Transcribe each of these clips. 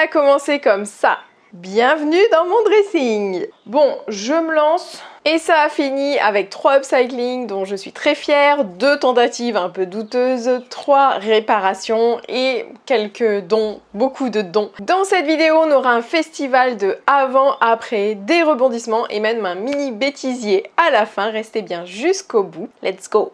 a commencé comme ça. Bienvenue dans mon dressing. Bon, je me lance et ça a fini avec 3 upcycling dont je suis très fière, 2 tentatives un peu douteuses, 3 réparations et quelques dons, beaucoup de dons. Dans cette vidéo, on aura un festival de avant-après, des rebondissements et même un mini bêtisier à la fin. Restez bien jusqu'au bout. Let's go!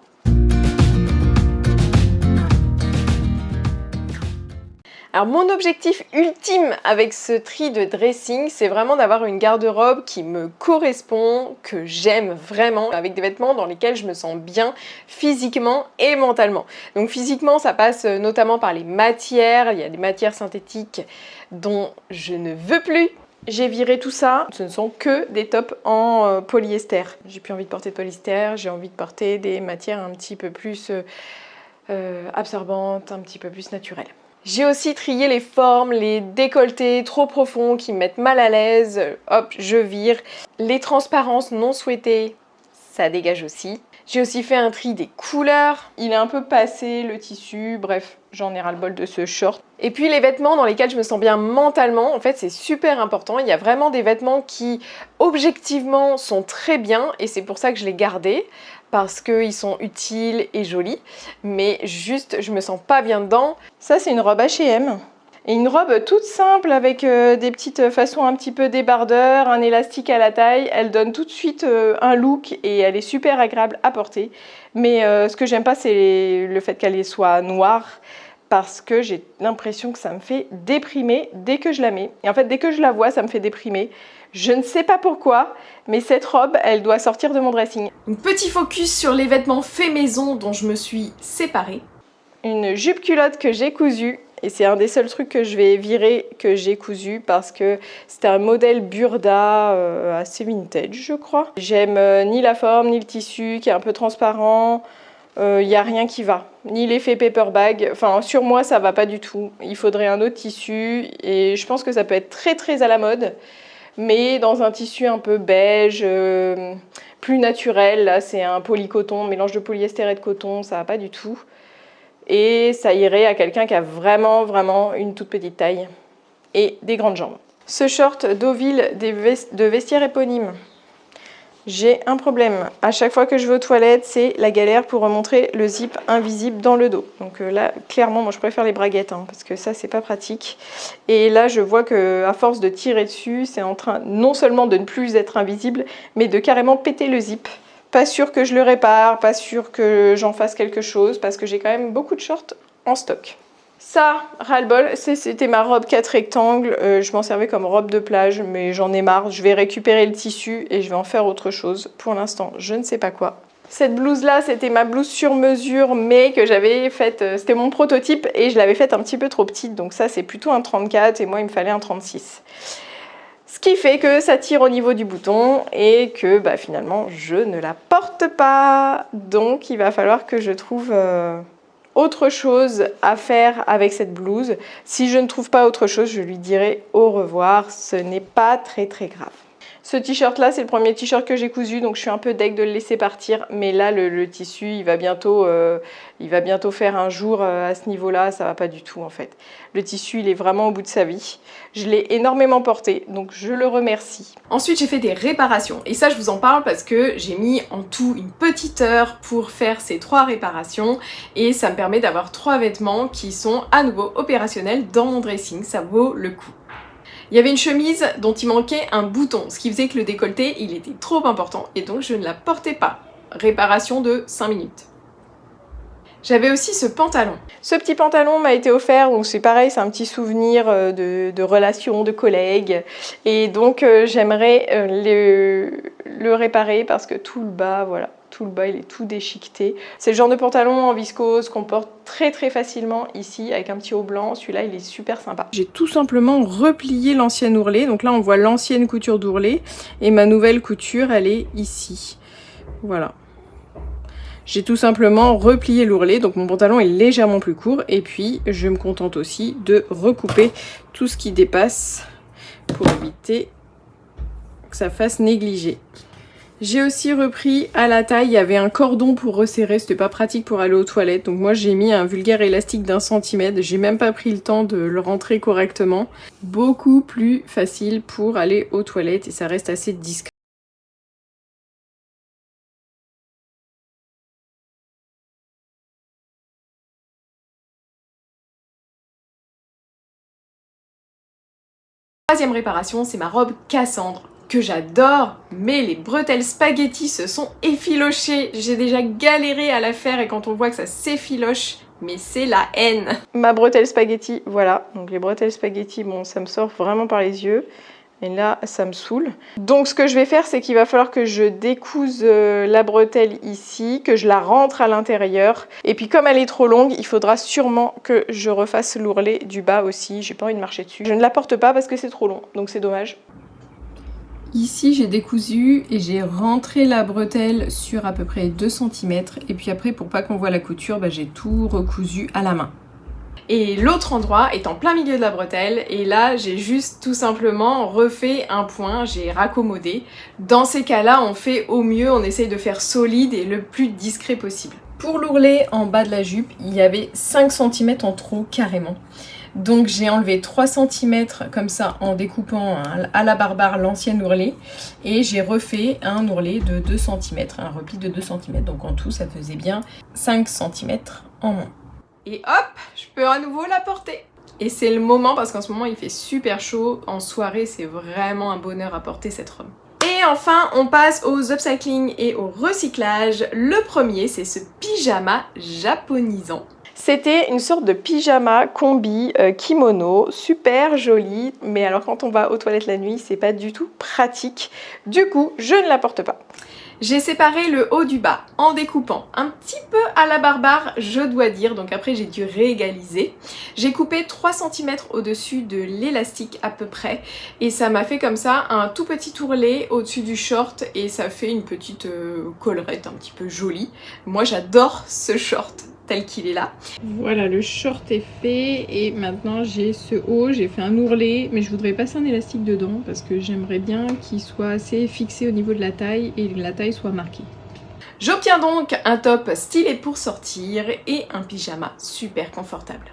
Alors mon objectif ultime avec ce tri de dressing, c'est vraiment d'avoir une garde-robe qui me correspond, que j'aime vraiment, avec des vêtements dans lesquels je me sens bien physiquement et mentalement. Donc physiquement, ça passe notamment par les matières, il y a des matières synthétiques dont je ne veux plus. J'ai viré tout ça, ce ne sont que des tops en polyester. J'ai plus envie de porter de polyester, j'ai envie de porter des matières un petit peu plus absorbantes, un petit peu plus naturelles. J'ai aussi trié les formes, les décolletés trop profonds qui me mettent mal à l'aise, hop, je vire. Les transparences non souhaitées, ça dégage aussi. J'ai aussi fait un tri des couleurs, il est un peu passé le tissu, bref, j'en ai ras-le-bol de ce short. Et puis les vêtements dans lesquels je me sens bien mentalement, en fait c'est super important, il y a vraiment des vêtements qui objectivement sont très bien et c'est pour ça que je les gardais. Parce qu'ils sont utiles et jolis, mais juste je me sens pas bien dedans. Ça c'est une robe H&M, et une robe toute simple avec des petites façons un petit peu débardeur, un élastique à la taille. Elle donne tout de suite un look et elle est super agréable à porter. Mais ce que j'aime pas c'est le fait qu'elle soit noire, parce que j'ai l'impression que ça me fait déprimer dès que je la mets. Et en fait dès que je la vois ça me fait déprimer. Je ne sais pas pourquoi, mais cette robe, elle doit sortir de mon dressing. Un petit focus sur les vêtements faits maison dont je me suis séparée. Une jupe culotte que j'ai cousue, et c'est un des seuls trucs que je vais virer que j'ai cousu parce que c'était un modèle Burda assez vintage, je crois. J'aime ni la forme, ni le tissu qui est un peu transparent. Il n'y a rien qui va, ni l'effet paper bag, enfin sur moi ça va pas du tout. Il faudrait un autre tissu et je pense que ça peut être très à la mode. Mais dans un tissu un peu beige, plus naturel. Là, c'est un polycoton, mélange de polyester et de coton, ça va pas du tout. Et ça irait à quelqu'un qui a vraiment une toute petite taille et des grandes jambes. Ce short Deauville de Vestiaire Éponyme. J'ai un problème. À chaque fois que je vais aux toilettes, c'est la galère pour remontrer le zip invisible dans le dos. Donc là, clairement, moi je préfère les braguettes, parce que ça, c'est pas pratique. Et là, je vois qu'à force de tirer dessus, c'est en train non seulement de ne plus être invisible, mais de carrément péter le zip. Pas sûr que je le répare, pas sûr que j'en fasse quelque chose, parce que j'ai quand même beaucoup de shorts en stock. Ça, ras-le-bol, c'était ma robe 4 rectangles, je m'en servais comme robe de plage, mais j'en ai marre, je vais récupérer le tissu et je vais en faire autre chose. Pour l'instant, je ne sais pas quoi. Cette blouse-là, c'était ma blouse sur mesure, mais que j'avais faite, c'était mon prototype et je l'avais faite un petit peu trop petite, donc ça c'est plutôt un 34 et moi il me fallait un 36. Ce qui fait que ça tire au niveau du bouton et que finalement je ne la porte pas. Donc il va falloir que je trouve autre chose à faire avec cette blouse. Si je ne trouve pas autre chose, je lui dirai au revoir. Ce n'est pas très grave. Ce t-shirt là, c'est le premier t-shirt que j'ai cousu, donc je suis un peu deg de le laisser partir. Mais là, le tissu, il va bientôt faire un jour à ce niveau-là. Ça va pas du tout en fait. Le tissu, il est vraiment au bout de sa vie. Je l'ai énormément porté, donc je le remercie. Ensuite, j'ai fait des réparations. Et ça, je vous en parle parce que j'ai mis en tout une petite heure pour faire ces 3 réparations. Et ça me permet d'avoir 3 vêtements qui sont à nouveau opérationnels dans mon dressing. Ça vaut le coup. Il y avait une chemise dont il manquait un bouton, ce qui faisait que le décolleté, il était trop important et donc je ne la portais pas. Réparation de 5 minutes. J'avais aussi ce pantalon. Ce petit pantalon m'a été offert, donc c'est pareil, c'est un petit souvenir de relations, de collègues. Et donc j'aimerais le réparer parce que tout le bas, voilà. Tout le bas, il est tout déchiqueté. C'est le genre de pantalon en viscose qu'on porte très facilement ici avec un petit haut blanc. Celui-là, il est super sympa. J'ai tout simplement replié l'ancienne ourlet. Donc là, on voit l'ancienne couture d'ourlet et ma nouvelle couture, elle est ici. Voilà. J'ai tout simplement replié l'ourlet, donc mon pantalon est légèrement plus court. Et puis, je me contente aussi de recouper tout ce qui dépasse pour éviter que ça fasse négliger. J'ai aussi repris à la taille, il y avait un cordon pour resserrer, c'était pas pratique pour aller aux toilettes, donc moi j'ai mis un vulgaire élastique d'1 cm, j'ai même pas pris le temps de le rentrer correctement. Beaucoup plus facile pour aller aux toilettes et ça reste assez discret. Troisième réparation, c'est ma robe Cassandre, que j'adore, mais les bretelles spaghetti se sont effilochées. J'ai déjà galéré à la faire et quand on voit que ça s'effiloche, mais c'est la haine. Ma bretelle spaghetti, voilà. Donc les bretelles spaghetti, bon, ça me sort vraiment par les yeux. Et là, ça me saoule. Donc ce que je vais faire, c'est qu'il va falloir que je découse la bretelle ici, que je la rentre à l'intérieur. Et puis comme elle est trop longue, il faudra sûrement que je refasse l'ourlet du bas aussi. J'ai pas envie de marcher dessus. Je ne la porte pas parce que c'est trop long, donc c'est dommage. Ici, j'ai décousu et j'ai rentré la bretelle sur à peu près 2 cm. Et puis après, pour pas qu'on voit la couture, j'ai tout recousu à la main. Et l'autre endroit est en plein milieu de la bretelle et là j'ai juste tout simplement refait un point, j'ai raccommodé. Dans ces cas-là on fait au mieux, on essaye de faire solide et le plus discret possible. Pour l'ourlet en bas de la jupe, il y avait 5 cm en trop carrément. Donc j'ai enlevé 3 cm comme ça en découpant à la barbare l'ancien ourlet et j'ai refait un ourlet de 2 cm, un repli de 2 cm. Donc en tout ça faisait bien 5 cm en moins. Et hop, je peux à nouveau la porter. Et c'est le moment parce qu'en ce moment il fait super chaud. En soirée, c'est vraiment un bonheur à porter cette robe. Et enfin, on passe aux upcycling et au recyclage. Le premier, c'est ce pyjama japonisant. C'était une sorte de pyjama combi kimono, super joli. Mais alors quand on va aux toilettes la nuit, c'est pas du tout pratique. Du coup, je ne la porte pas. J'ai séparé le haut du bas en découpant un petit peu à la barbare, je dois dire, donc après j'ai dû réégaliser. J'ai coupé 3 cm au-dessus de l'élastique à peu près et ça m'a fait comme ça un tout petit ourlet au-dessus du short et ça fait une petite collerette un petit peu jolie. Moi j'adore ce short tel qu'il est là. Voilà, le short est fait et maintenant j'ai ce haut, j'ai fait un ourlet mais je voudrais passer un élastique dedans parce que j'aimerais bien qu'il soit assez fixé au niveau de la taille et que la taille soit marquée. J'obtiens donc un top stylé pour sortir et un pyjama super confortable.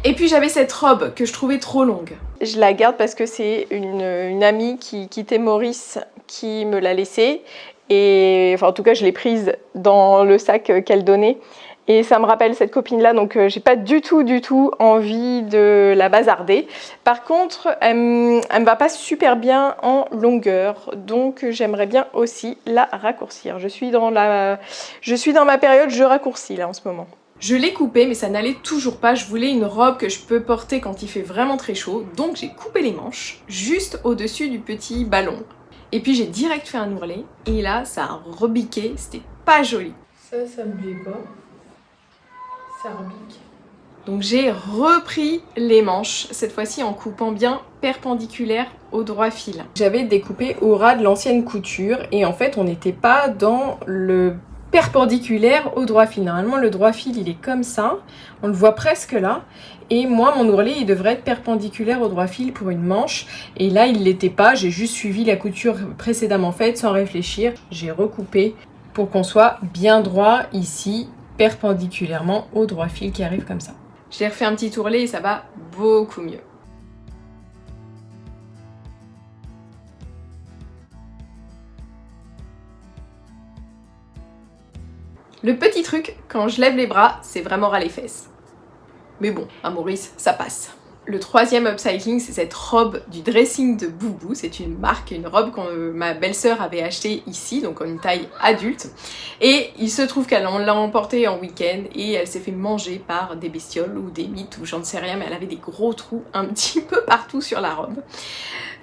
Et puis j'avais cette robe que je trouvais trop longue. Je la garde parce que c'est une amie qui quittait Maurice qui me l'a laissée. Et enfin en tout cas je l'ai prise dans le sac qu'elle donnait. Et ça me rappelle cette copine-là, donc j'ai pas du tout envie de la bazarder. Par contre, elle me va pas super bien en longueur, donc j'aimerais bien aussi la raccourcir. Je suis dans ma période, je raccourcis là en ce moment. Je l'ai coupée, mais ça n'allait toujours pas. Je voulais une robe que je peux porter quand il fait vraiment très chaud, donc j'ai coupé les manches, juste au-dessus du petit ballon. Et puis j'ai direct fait un ourlet, et là ça a rebiqué, c'était pas joli. Ça me plaît pas. Ça rebique. Donc j'ai repris les manches, cette fois-ci en coupant bien perpendiculaire au droit fil. J'avais découpé au ras de l'ancienne couture et en fait on n'était pas dans le perpendiculaire au droit fil. Normalement le droit fil il est comme ça, on le voit presque là. Et moi mon ourlet il devrait être perpendiculaire au droit fil pour une manche. Et là il l'était pas, j'ai juste suivi la couture précédemment faite sans réfléchir. J'ai recoupé pour qu'on soit bien droit ici, perpendiculairement au droit fil qui arrive comme ça. J'ai refait un petit ourlet et ça va beaucoup mieux. Le petit truc, quand je lève les bras, c'est vraiment ras les fesses. Mais bon, à Maurice, ça passe. Le troisième upcycling, c'est cette robe du dressing de Boubou. C'est une marque, une robe que ma belle-sœur avait achetée ici, donc en une taille adulte. Et il se trouve qu'elle l'a emportée en week-end et elle s'est fait manger par des bestioles ou des mites ou j'en ne sais rien, mais elle avait des gros trous un petit peu partout sur la robe.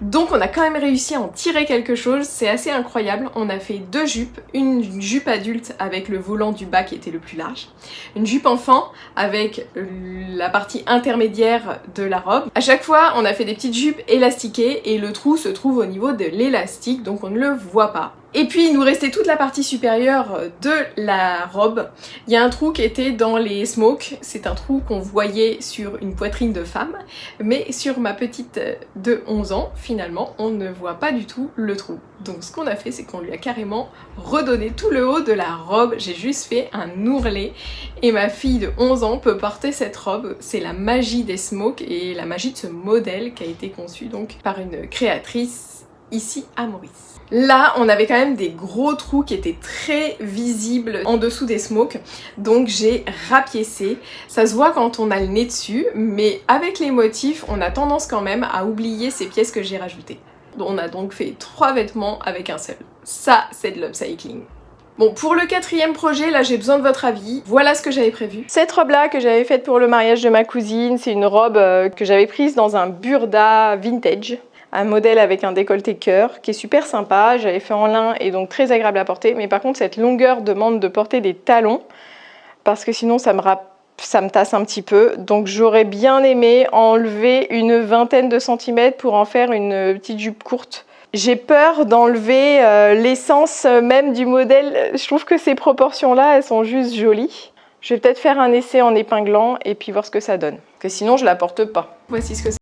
Donc on a quand même réussi à en tirer quelque chose, c'est assez incroyable. On a fait 2 jupes, une jupe adulte avec le volant du bas qui était le plus large, une jupe enfant avec la partie intermédiaire de la robe. À chaque fois on a fait des petites jupes élastiquées et le trou se trouve au niveau de l'élastique donc on ne le voit pas. Et puis il nous restait toute la partie supérieure de la robe. Il y a un trou qui était dans les smokes, c'est un trou qu'on voyait sur une poitrine de femme, mais sur ma petite de 11 ans, finalement, on ne voit pas du tout le trou. Donc ce qu'on a fait, c'est qu'on lui a carrément redonné tout le haut de la robe, j'ai juste fait un ourlet, et ma fille de 11 ans peut porter cette robe. C'est la magie des smokes et la magie de ce modèle qui a été conçu donc par une créatrice ici à Maurice. Là, on avait quand même des gros trous qui étaient très visibles en dessous des smokes, donc j'ai rapiécé. Ça se voit quand on a le nez dessus, mais avec les motifs, on a tendance quand même à oublier ces pièces que j'ai rajoutées. On a donc fait 3 vêtements avec un seul. Ça, c'est de l'upcycling. Bon, pour le 4e projet, là j'ai besoin de votre avis. Voilà ce que j'avais prévu. Cette robe-là que j'avais faite pour le mariage de ma cousine, c'est une robe que j'avais prise dans un burda vintage. Un modèle avec un décolleté cœur qui est super sympa, j'avais fait en lin et donc très agréable à porter, mais par contre cette longueur demande de porter des talons parce que sinon ça me tasse un petit peu, donc j'aurais bien aimé enlever une vingtaine de centimètres pour en faire une petite jupe courte. J'ai peur d'enlever l'essence même du modèle, je trouve que ces proportions là elles sont juste jolies. Je vais peut-être faire un essai en épinglant et puis voir ce que ça donne, parce que sinon je la porte pas. Voici ce que c'est.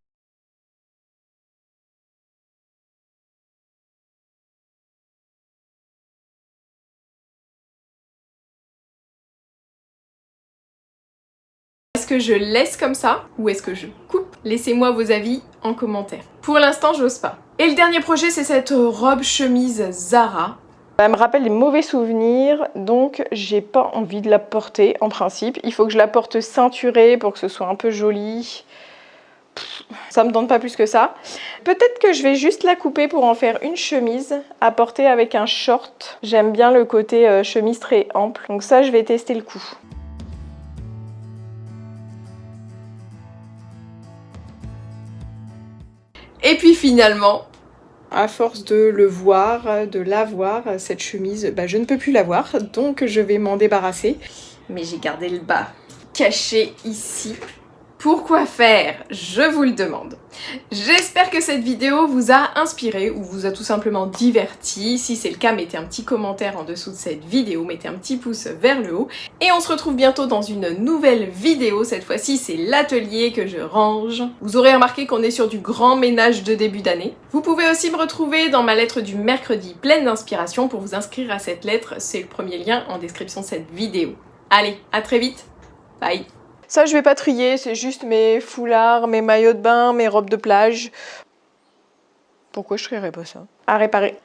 Est-ce que je laisse comme ça ou est-ce que je coupe? Laissez-moi vos avis en commentaire. Pour l'instant, j'ose pas. Et le dernier projet, c'est cette robe chemise Zara. Elle me rappelle des mauvais souvenirs, donc j'ai pas envie de la porter en principe. Il faut que je la porte ceinturée pour que ce soit un peu joli. Ça me tente pas plus que ça. Peut-être que je vais juste la couper pour en faire une chemise à porter avec un short. J'aime bien le côté chemise très ample, donc ça je vais tester le coup. Et puis finalement, à force de le voir, de la voir, cette chemise, je ne peux plus la voir, donc je vais m'en débarrasser. Mais j'ai gardé le bas caché ici. Pourquoi faire? Je vous le demande. J'espère que cette vidéo vous a inspiré ou vous a tout simplement diverti. Si c'est le cas, mettez un petit commentaire en dessous de cette vidéo, mettez un petit pouce vers le haut. Et on se retrouve bientôt dans une nouvelle vidéo. Cette fois-ci, c'est l'atelier que je range. Vous aurez remarqué qu'on est sur du grand ménage de début d'année. Vous pouvez aussi me retrouver dans ma lettre du mercredi pleine d'inspiration. Pour vous inscrire à cette lettre, c'est le premier lien en description de cette vidéo. Allez, à très vite. Bye. Ça, je vais pas trier, c'est juste mes foulards, mes maillots de bain, mes robes de plage. Pourquoi je trierais pas ça? À réparer.